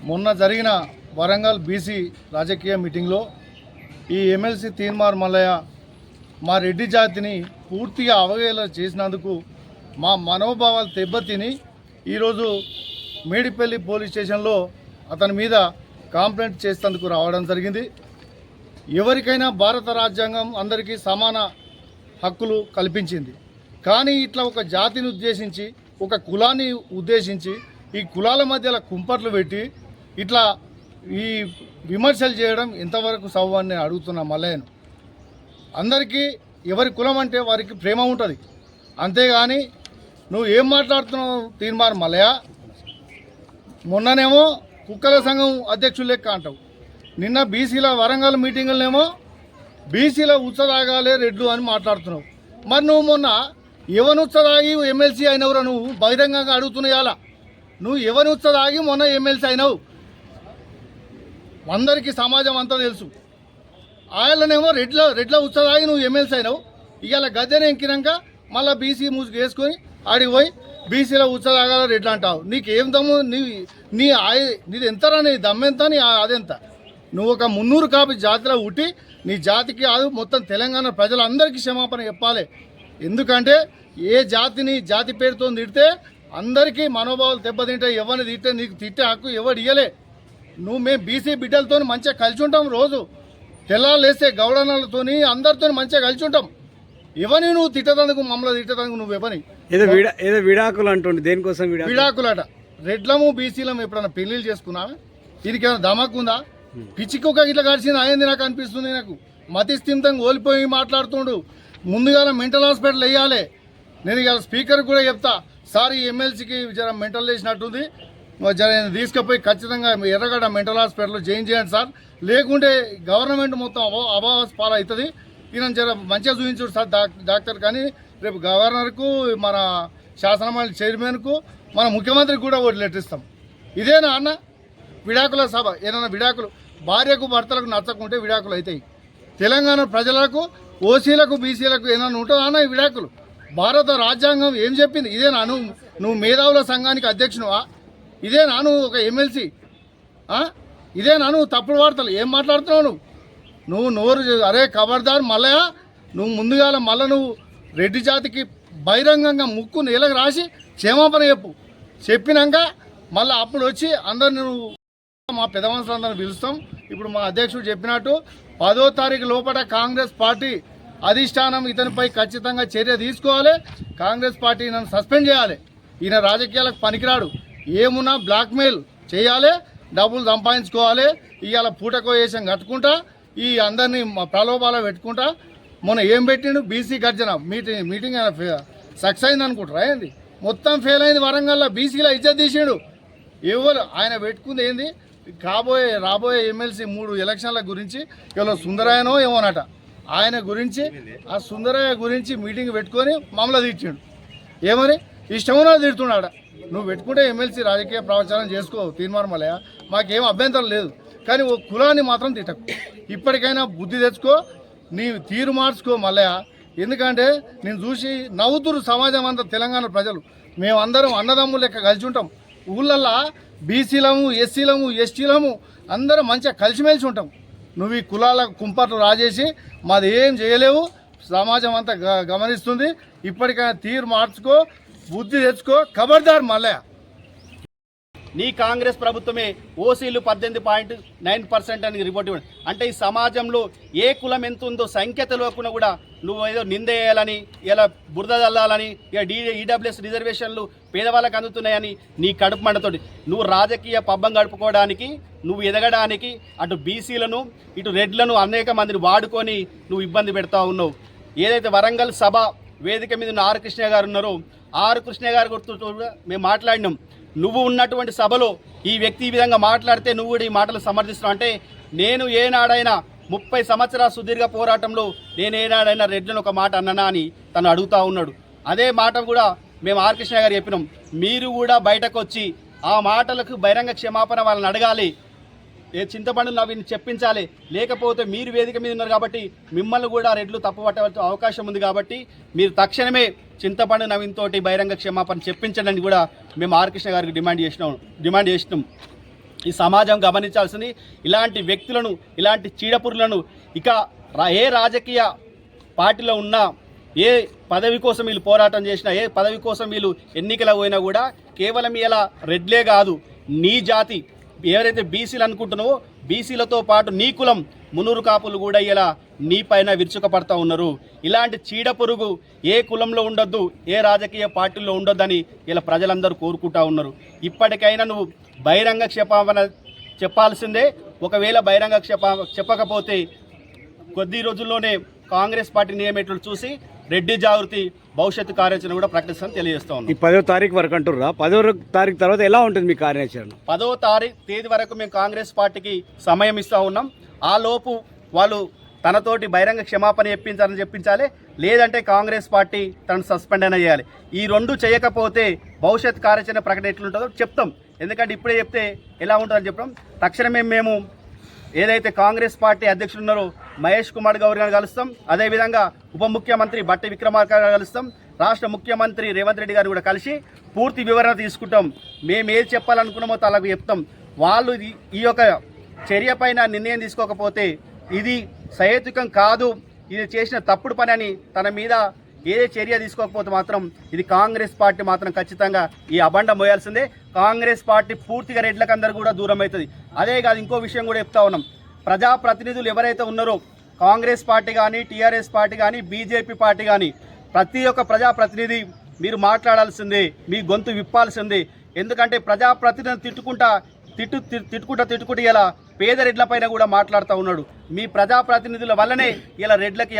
మొన్న జరిగిన వరంగల్ బీసీ రాజకీయ మీటింగ్లో ఈ ఎమ్మెల్సీ తీన్మార్ మల్లయ్య మా రెడ్డి జాతిని పూర్తిగా అవహేళన చేసినందుకు మా మనోభావాలు దెబ్బతిని ఈరోజు మేడిపల్లి పోలీస్ స్టేషన్లో అతని మీద కంప్లైంట్ చేసేందుకు రావడం జరిగింది. ఎవరికైనా భారత రాజ్యాంగం అందరికీ సమాన హక్కులు కల్పించింది. కానీ ఇట్లా ఒక జాతిని ఉద్దేశించి, ఒక కులాన్ని ఉద్దేశించి ఈ కులాల మధ్యలో కుంపట్లు పెట్టి ఇట్లా ఈ విమర్శలు చేయడం ఎంతవరకు సవ్వని నేను అడుగుతున్నా మల్లయ్యను. అందరికీ ఎవరి కులం అంటే వారికి ప్రేమ ఉంటుంది, అంతేగాని నువ్వు ఏం మాట్లాడుతున్నావు తీన్మార్ మల్లయ్య? మొన్ననేమో కుక్కల సంఘం అధ్యక్షులు లెక్క అంటావు, నిన్న బీసీల వరంగల్ మీటింగులనేమో బీసీల ఉత్సదాగాలే రెడ్లు అని మాట్లాడుతున్నావు. మరి నువ్వు మొన్న ఎవరి ఉత్సదాగి ఎమ్మెల్సీ అయినవురా? నువ్వు బహిరంగంగా అడుగుతున్నాయాలా? నువ్వు ఎవరి ఉత్సదాగి మొన్న ఎమ్మెల్సీ అయినావు? అందరికీ సమాజం అంతా తెలుసు. ఆయననేమో రెడ్ల ఉత్సదాగి నువ్వు ఎమ్మెల్సీ అయినావు. ఇవాళ గద్దెని ఎక్కినాక మళ్ళీ బీసీ మూసుకు వేసుకొని ఆడికి పోయి బీసీల ఉత్సదాగాల రెడ్లు అంటావు. నీకేం దమ్ము? నీది ఎంతరా? నీ దమ్మెంత? నీ అదెంత? నువ్వు ఒక 300 కాపీ జాతిలో ఉట్టి నీ జాతికి కాదు మొత్తం తెలంగాణ ప్రజలందరికీ క్షమాపణ చెప్పాలి. ఎందుకంటే ఏ జాతిని జాతి పేరుతో తిడితే అందరికీ మనోభావాలు దెబ్బతింటాయి. ఎవరిని తిట్టే నీకు తిట్టే హక్కు ఎవడు ఇయ్యలే. మేము బీసీ బిడ్డలతో మంచిగా కలిసి ఉంటాం. రోజు తెల్లాలు వేస్తే గౌడనలతో అందరితో మంచిగా కలిసి ఉంటాం. ఎవరిని నువ్వు తిట్టదందుకు, మమ్మల్ని తిట్టదందుకు నువ్వు ఎవరిని? ఏదో విడాకులు అంటుండే, దేనికోసం విడాకులట? రెడ్లము బీసీలము ఎప్పుడన్నా పెళ్లిళ్ళు చేసుకున్నా? దీనికి ఏమైనా ధమక్కు ఉందా? పిచ్చికొక్క ఇట్లా గడిచింది అయింది నాకు అనిపిస్తుంది. నాకు మతి స్థిమితంగా ఓలిపోయి మాట్లాడుతుండు. ముందుగా మెంటల్ హాస్పిటల్ వేయాలి. నేను ఇవాళ స్పీకర్ కూడా చెప్తా, సార్ ఈ ఎమ్మెల్సీకి జర మెంటల్ వేసినట్టుంది, జర తీసుకుపోయి ఖచ్చితంగా ఎర్రగడ్డ మెంటల్ హాస్పిటల్లో జాయిన్ చేయండి సార్, లేకుంటే గవర్నమెంట్ మొత్తం అభావాస్ పాలవుతుంది. ఈయన జర మంచిగా చూపించాడు సార్ డాక్టర్. కానీ రేపు గవర్నర్కు, మన శాసనమండలి చైర్మన్కు, మన ముఖ్యమంత్రికి కూడా ఒకటి లెటర్ ఇస్తాం. ఇదేనా అన్న విడాకుల సభ? ఏదైనా విడాకులు భార్యకు భర్తలకు నచ్చకుంటే విడాకులు అవుతాయి. తెలంగాణ ప్రజలకు, ఓసీలకు, బీసీలకు ఏమైనా ఉంటుందా అన్న ఈ విడాకులు? భారత రాజ్యాంగం ఏం చెప్పింది? ఇదేనా నువ్వు మేధావుల సంఘానికి అధ్యక్షునువా? ఇదేనా నువ్వు ఒక ఎమ్మెల్సీ? ఇదేనా నువ్వు తప్పుడు వార్తలు ఏం మాట్లాడుతున్నావు? నువ్వు నోరు అరే ఖబర్దార్ మల్లయ్య, నువ్వు ముందుగాల మళ్ళీ నువ్వు రెడ్డి జాతికి బహిరంగంగా ముక్కు నేలకు రాసి క్షమాపణ చెప్పినాక మళ్ళీ అప్పుడు వచ్చి అందరిని నువ్వు మా పెద్ద మనుషులందరినీ పిలుస్తాం. ఇప్పుడు మా అధ్యక్షుడు చెప్పినట్టు 10వ తారీఖు లోపల కాంగ్రెస్ పార్టీ అధిష్టానం ఇతనిపై ఖచ్చితంగా చర్య తీసుకోవాలి. కాంగ్రెస్ పార్టీ నన్ను సస్పెండ్ చేయాలి. ఈయన రాజకీయాలకు పనికిరాడు. ఏమున్నా బ్లాక్మెయిల్ చేయాలి, డబ్బులు సంపాదించుకోవాలి. ఇవాళ పూటకో వేషం కట్టుకుంటా ఈ అందరినీ ప్రలోభాలు పెట్టుకుంటా. మొన్న ఏం పెట్టిండు? బీసీ గర్జన మీటింగ్ సక్సెస్ అయింది అనుకుంటారా? ఏంది మొత్తం ఫెయిల్ అయింది. వరంగల్లో బీసీలో ఇజ్జత్ తీసిండు. ఎవరు ఆయన పెట్టుకుంది ఏంది? రాబోయే ఎమ్మెల్సీ 3 ఎలక్షన్ల గురించి ఎవరో సుందరయ్యనో ఏమోనట, ఆయన గురించి, ఆ సుందరయ్య గురించి మీటింగ్ పెట్టుకొని మమ్మల్ని తిట్టిండు. ఏమని ఇష్టమున్నా తిడుతున్నాడ? నువ్వు పెట్టుకుంటే ఎమ్మెల్సీ రాజకీయ ప్రచారం చేసుకో తీన్మార్ మల్లయ్య, మాకేం అభ్యంతరం లేదు. కానీ ఓ కులాన్ని మాత్రం తిట్టకు. ఇప్పటికైనా బుద్ధి తెచ్చుకో, నీ తీరు మార్చుకో మల్లయ్య. ఎందుకంటే నేను చూసి నవ్వుతురు సమాజం అంతా, తెలంగాణ ప్రజలు. మేమందరం అన్నదమ్ములు లెక్క కలిసి ఉంటాం. ఊళ్ళల్లో బీసీలము, ఎస్సీలము, ఎస్టీలము అందరం మంచిగా కలిసిమెలిసి ఉంటాం. నువ్వు ఈ కులాల కుంపట్లు రాజేసి మాది ఏం చేయలేవు. సమాజం అంతా గమనిస్తుంది. ఇప్పటికైనా తీరు మార్చుకో, బుద్ధి తెచ్చుకో. ఖబర్దార్ మల్లయ్య. నీ కాంగ్రెస్ ప్రభుత్వమే ఓసీలు 18.9% అని రిపోర్ట్ ఇవ్వండి. అంటే ఈ సమాజంలో ఏ కులం ఎంత ఉందో సంఖ్య తెలియకుండా కూడా నువ్వు ఏదో నిందేయాలని, ఇలా బురద చల్లాలని, ఇక ఈడబ్ల్యూఎస్ రిజర్వేషన్లు పేదవాళ్ళకి అందుతున్నాయని నీ కడుపు మంటతోటి నువ్వు రాజకీయ పబ్బం గడుపుకోవడానికి, నువ్వు ఎదగడానికి అటు బీసీలను ఇటు రెడ్లను అనేక మందిని వాడుకొని నువ్వు ఇబ్బంది పెడతా ఉన్నావు. ఏదైతే వరంగల్ సభ వేదిక మీద ఉన్న ఆర్ కృష్ణ గారు ఉన్నారో, ఆర్ కృష్ణ గారు గుర్తు మేము మాట్లాడినాం. నువ్వు ఉన్నటువంటి సభలో ఈ వ్యక్తి ఈ విధంగా మాట్లాడితే నువ్వు కూడా ఈ మాటలు సమర్థిస్తున్నావు. అంటే నేను ఏనాడైనా 30 సంవత్సరాల సుదీర్ఘ పోరాటంలో నేను ఏనాడైనా రెడ్లను ఒక మాట అన్ననా అని తను అడుగుతూ ఉన్నాడు. అదే మాట కూడా మేము ఆర్ కృష్ణ గారు చెప్పినాం. మీరు కూడా బయటకు వచ్చి ఆ మాటలకు బహిరంగ క్షమాపణ వాళ్ళని అడగాలి. చింతపండు నవీన్ చెప్పించాలి. లేకపోతే మీరు వేదిక మీద ఉన్నారు కాబట్టి మిమ్మల్ని కూడా రెడ్లు తప్పుపట్టే అవకాశం ఉంది. కాబట్టి మీరు తక్షణమే చింతపండు నవీన్ తోటి బహిరంగ క్షమాపణ చెప్పించడానికి కూడా మేము ఆర్ కృష్ణ గారికి డిమాండ్ చేసినాం. ఈ సమాజం గమనించాల్సింది. ఇలాంటి వ్యక్తులను, ఇలాంటి చీడపురులను ఇక ఏ రాజకీయ పార్టీలో ఉన్నా, ఏ పదవి కోసం వీళ్ళు పోరాటం చేసినా, ఏ పదవి కోసం వీళ్ళు ఎన్నికలకు పోయినా కూడా కేవలం ఇలా రెడ్లే కాదు, నీ జాతి ఎవరైతే బీసీలు అనుకుంటున్నావో బీసీలతో పాటు నీ కులం మునూరు కాపులు కూడా ఇలా నీ పైన విరుచుకపడతా ఉన్నారు. ఇలాంటి చీడపురుగు ఏ కులంలో ఉండొద్దు, ఏ రాజకీయ పార్టీల్లో ఉండొద్దని ఇలా ప్రజలందరూ కోరుకుంటా ఉన్నారు. ఇప్పటికైనా నువ్వు బహిరంగ క్షమాపణ చెప్పాల్సిందే. ఒకవేళ బహిరంగ చెప్పకపోతే కొద్ది రోజుల్లోనే కాంగ్రెస్ పార్టీ నియమేట్లు చూసి రెడ్డి జాగృతి భవిష్యత్తు కార్యాచరణ కూడా ప్రకటిస్తామని తెలియజేస్తా ఉన్నాం. ఈ 10వ తారీఖు వరకు అంటుర్రా? 10వ తారీఖు తర్వాత ఎలా ఉంటుంది మీ కార్యాచరణ? 10వ తేదీ వరకు మేము కాంగ్రెస్ పార్టీకి సమయం ఇస్తూ ఉన్నాం. ఆ లోపు వాళ్ళు తనతోటి బహిరంగ క్షమాపణ చెప్పించాలి, లేదంటే కాంగ్రెస్ పార్టీ తనను సస్పెండ్ అయినా చేయాలి. ఈ రెండు చేయకపోతే భవిష్యత్ కార్యాచరణ ప్రకటన ఎట్లుంటుందో చెప్తాం. ఎందుకంటే ఇప్పుడే చెప్తే ఎలా ఉంటుందని చెప్పడం. తక్షణమే మేము ఏదైతే కాంగ్రెస్ పార్టీ అధ్యక్షులు ఉన్నారో మహేష్ కుమార్ గౌడ్ గారిని కలుస్తాం. అదేవిధంగా ఉప ముఖ్యమంత్రి బట్టి విక్రమార్క గారిని కలుస్తాం. రాష్ట్ర ముఖ్యమంత్రి రేవంత్ రెడ్డి గారిని కూడా కలిసి పూర్తి వివరణ తీసుకుంటాం. మేము ఏది చెప్పాలనుకున్నామో తలకు చెప్తాం. వాళ్ళు ఈ యొక్క చర్య పైన నిర్ణయం తీసుకోకపోతే ఇది సహేతుకం కాదు, ఇది చేసిన తప్పుడు పని అని తన మీద ఏ చర్య తీసుకోకపోతే మాత్రం ఇది కాంగ్రెస్ పార్టీ మాత్రం ఖచ్చితంగా ఈ అబండం మోయాల్సిందే. కాంగ్రెస్ పార్టీ పూర్తిగా రెడ్లకు అందరూ కూడా దూరం అవుతుంది. అదే కాదు, ఇంకో విషయం కూడా చెప్తా ఉన్నాం. ప్రజాప్రతినిధులు ఎవరైతే ఉన్నారో కాంగ్రెస్ పార్టీ కానీ, టీఆర్ఎస్ పార్టీ కానీ, బీజేపీ పార్టీ కానీ, ప్రతి ఒక్క ప్రజాప్రతినిధి మీరు మాట్లాడాల్సిందే, మీ గొంతు విప్పాల్సిందే. ఎందుకంటే ప్రజాప్రతినిధులను తిట్టుకుంటా ఇలా పేద రెడ్ల పైన కూడా మాట్లాడుతూ ఉన్నాడు. మీ ప్రజాప్రతినిధుల వల్లనే ఇలా రెడ్లకి